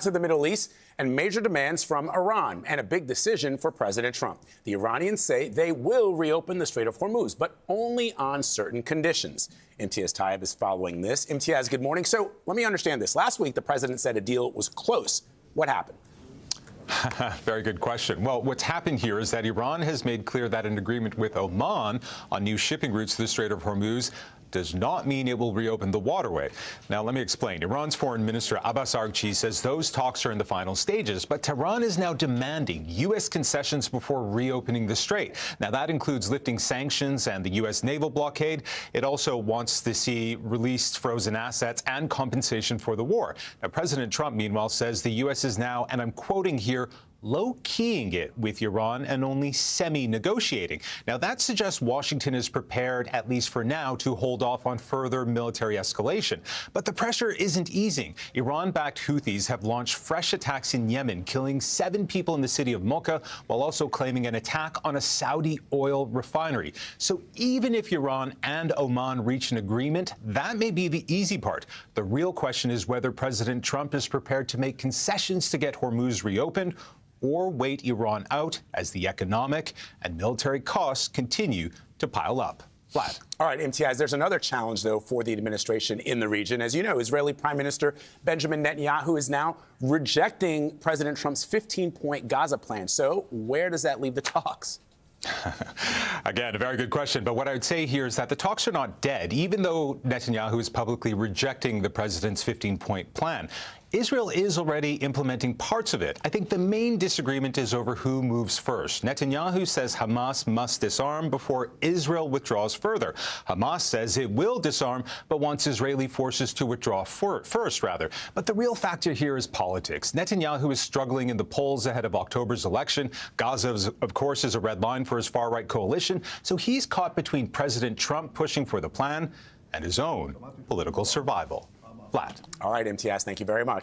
to the Middle East and major demands from Iran and a big decision for President Trump. The Iranians say they will reopen the Strait of Hormuz, but only on certain conditions. Imtiaz Tyab is following this. Imtiaz, good morning. So let me understand this. Last week, the president said a deal was close. What happened? Very good question. Well, what's happened here is that Iran has made clear that an agreement with Oman on new shipping routes to the Strait of Hormuz does not mean it will reopen the waterway. Now, let me explain. Iran's Foreign Minister Abbas Araghchi says those talks are in the final stages, but Tehran is now demanding U.S. concessions before reopening the strait. Now, that includes lifting sanctions and the U.S. naval blockade. It also wants to see released frozen assets and compensation for the war. Now, President Trump, meanwhile, says the U.S. is now, and I'm quoting here, low-keying it with Iran and only semi-negotiating. Now, that suggests Washington is prepared, at least for now, to hold off on further military escalation. But the pressure isn't easing. Iran-backed Houthis have launched fresh attacks in Yemen, killing 7 people in the city of Mocha, while also claiming an attack on a Saudi oil refinery. So even if Iran and Oman reach an agreement, that may be the easy part. The real question is whether President Trump is prepared to make concessions to get Hormuz reopened, or wait Iran out as the economic and military costs continue to pile up. Vlad. All right, Imtiaz, there's another challenge, though, for the administration in the region. As you know, Israeli Prime Minister Benjamin Netanyahu is now rejecting President Trump's 15-point Gaza plan. So where does that leave the talks? Again, a very good question. But what I would say here is that the talks are not dead, even though Netanyahu is publicly rejecting the president's 15-point plan. Israel is already implementing parts of it. I think the main disagreement is over who moves first. Netanyahu says Hamas must disarm before Israel withdraws further. Hamas says it will disarm, but wants Israeli forces to withdraw first. But the real factor here is politics. Netanyahu is struggling in the polls ahead of October's election. Gaza, of course, is a red line for his far-right coalition. So he's caught between President Trump pushing for the plan and his own political survival. Vlad. All right, Imtiaz, thank you very much.